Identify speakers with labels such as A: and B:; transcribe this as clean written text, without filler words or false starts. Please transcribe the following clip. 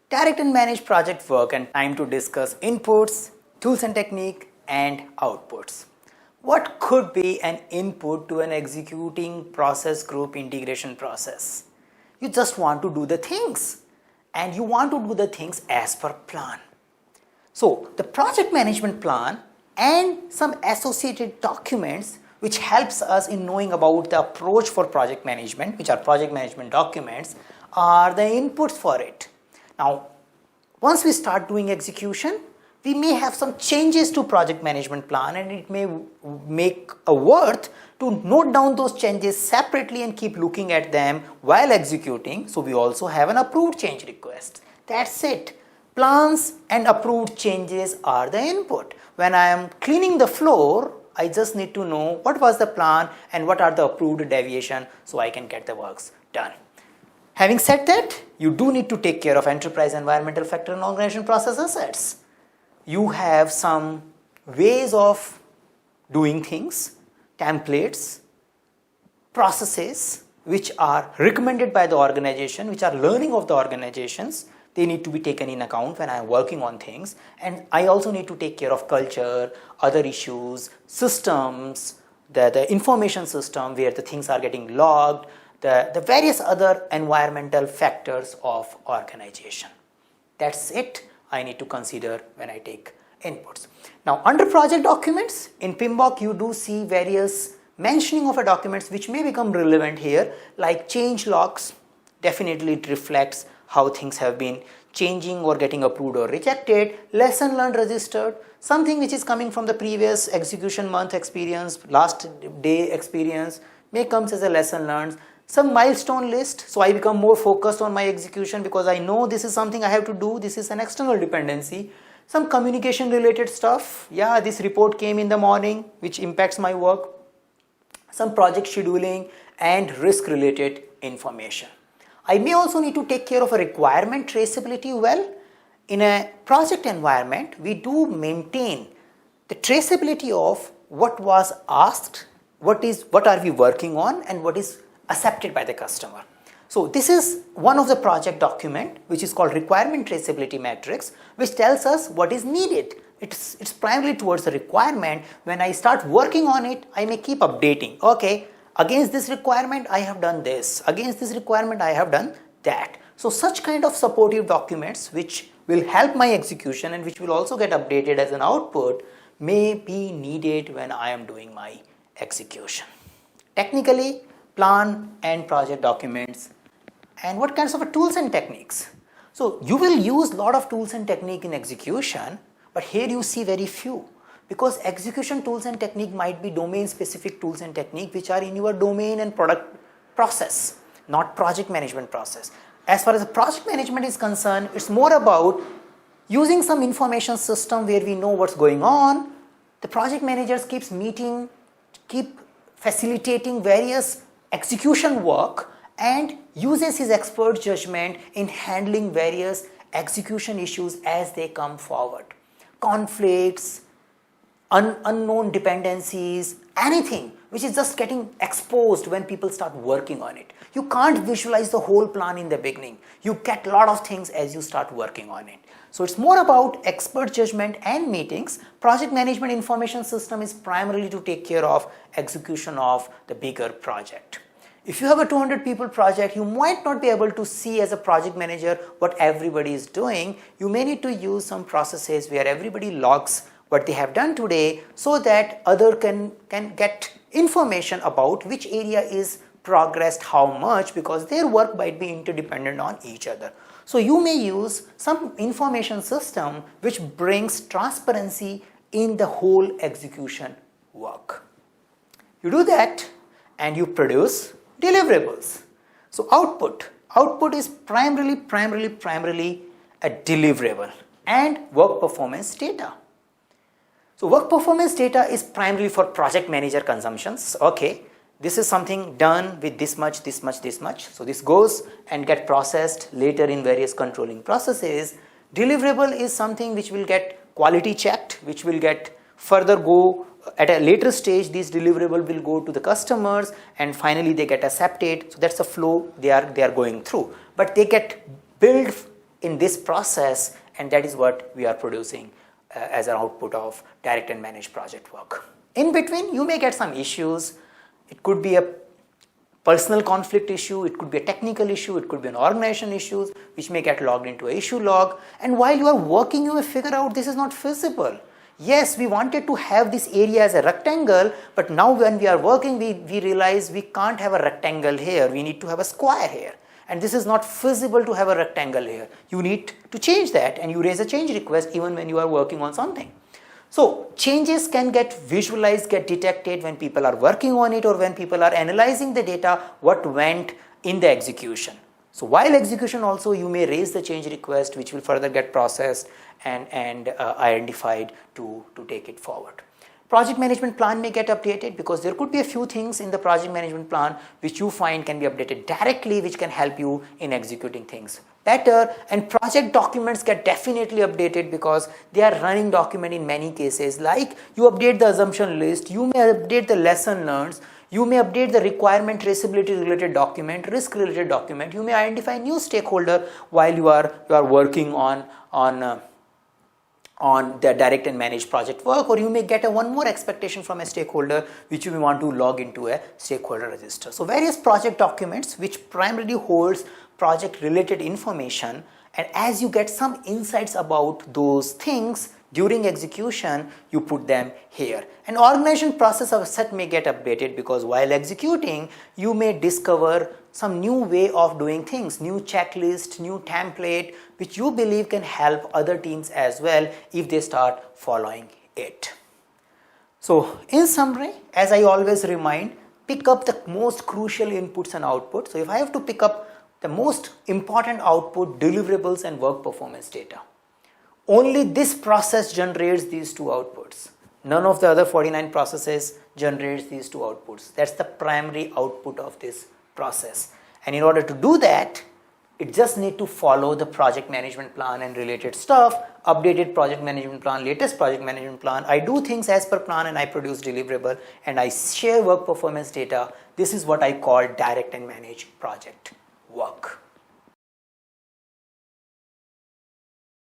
A: Direct and manage project work and time to discuss inputs, tools and technique and outputs. What could be an input to an executing process group integration process? You just want to do the things and you want to do the things as per plan. So the project management plan and some associated documents which helps us in knowing about the approach for project management, which are project management documents, are the inputs for it. Now, once we start doing execution, we may have some changes to project management plan and it may make a worth to note down those changes separately and keep looking at them while executing. So we also have an approved change request. That's it. Plans and approved changes are the input. When I am cleaning the floor, I just need to know what was the plan and what are the approved deviation so I can get the works done. Having said that, you do need to take care of enterprise environmental factor and organization process assets. You have some ways of doing things, templates, processes which are recommended by the organization, which are learning of the organizations. They need to be taken in account when I am working on things, and I also need to take care of culture, other issues, systems, the information system where the things are getting logged, the various other environmental factors of organization. That's it I need to consider when I take inputs. Now under project documents in PMBOK you do see various mentioning of a documents which may become relevant here, like change logs. Definitely it reflects how things have been changing or getting approved or rejected. Lesson learned registered, something which is coming from the previous execution month experience, last day experience may comes as a lesson learned. Some milestone list, so I become more focused on my execution because I know this is something I have to do, this is an external dependency. Some communication related stuff, yeah, this report came in the morning which impacts my work. Some project scheduling and risk related information. I may also need to take care of a requirement traceability. Well, in a project environment, we do maintain the traceability of what was asked, what are we working on and what is accepted by the customer. So this is one of the project document which is called requirement traceability matrix, which tells us what is needed. It's primarily towards the requirement. When I start working on it, I may keep updating. Okay, against this requirement I have done this, against this requirement I have done that. So such kind of supportive documents which will help my execution and which will also get updated as an output may be needed when I am doing my execution. Technically, plan and project documents. And what kinds of tools and techniques? So you will use a lot of tools and technique in execution, but here you see very few, because execution tools and technique might be domain specific tools and technique which are in your domain and product process, not project management process. As far as the project management is concerned, it's more about using some information system where we know what's going on. The project managers keeps meeting, keep facilitating various execution work and uses his expert judgment in handling various execution issues as they come forward. Conflicts, unknown dependencies, anything which is just getting exposed when people start working on it. You can't visualize the whole plan in the beginning. You get a lot of things as you start working on it. So it's more about expert judgment and meetings. Project management information system is primarily to take care of execution of the bigger project. If you have a 200 people project, you might not be able to see as a project manager what everybody is doing. You may need to use some processes where everybody logs what they have done today so that other can get information about which area is progressed how much, because their work might be interdependent on each other. So you may use some information system which brings transparency in the whole execution work. You do that and you produce deliverables. So output is primarily a deliverable and work performance data. So work performance data is primarily for project manager consumptions. Okay, this is something done with this much. So this goes and get processed later in various controlling processes. Deliverable is something which will get quality checked, which will get further go at a later stage. These deliverable will go to the customers and finally they get accepted. So that's the flow they are going through. But they get billed in this process, and that is what we are producing as an output of direct and managed project work. In between, you may get some issues. It could be a personal conflict issue, it could be a technical issue, it could be an organization issue which may get logged into an issue log, and while you are working you may figure out this is not feasible. Yes, we wanted to have this area as a rectangle, but now when we are working we realize we can't have a rectangle here, we need to have a square here, and this is not feasible to have a rectangle here. You need to change that, and you raise a change request even when you are working on something. So changes can get visualized, get detected when people are working on it or when people are analyzing the data, what went in the execution. So while execution also you may raise the change request which will further get processed and identified to take it forward. Project management plan may get updated because there could be a few things in the project management plan which you find can be updated directly, which can help you in executing things better. And project documents get definitely updated because they are running document in many cases. Like you update the assumption list, you may update the lesson learned, you may update the requirement traceability related document, risk related document, you may identify new stakeholder while you are working on the direct and managed project work, or you may get one more expectation from a stakeholder which you may want to log into a stakeholder register. So various project documents which primarily holds project related information, and as you get some insights about those things during execution, you put them here. An organization process of set may get updated because while executing you may discover some new way of doing things, new checklist, new template which you believe can help other teams as well if they start following it. So in summary, as I always remind, pick up the most crucial inputs and outputs. So if I have to pick up the most important output, deliverables and work performance data, only this process generates these two outputs. None of the other 49 processes generates these two outputs. That's the primary output of this process. And in order to do that, it just need to follow the project management plan and related stuff, updated project management plan, latest project management plan. I do things as per plan and I produce deliverable and I share work performance data. This is what I call direct and managed project work.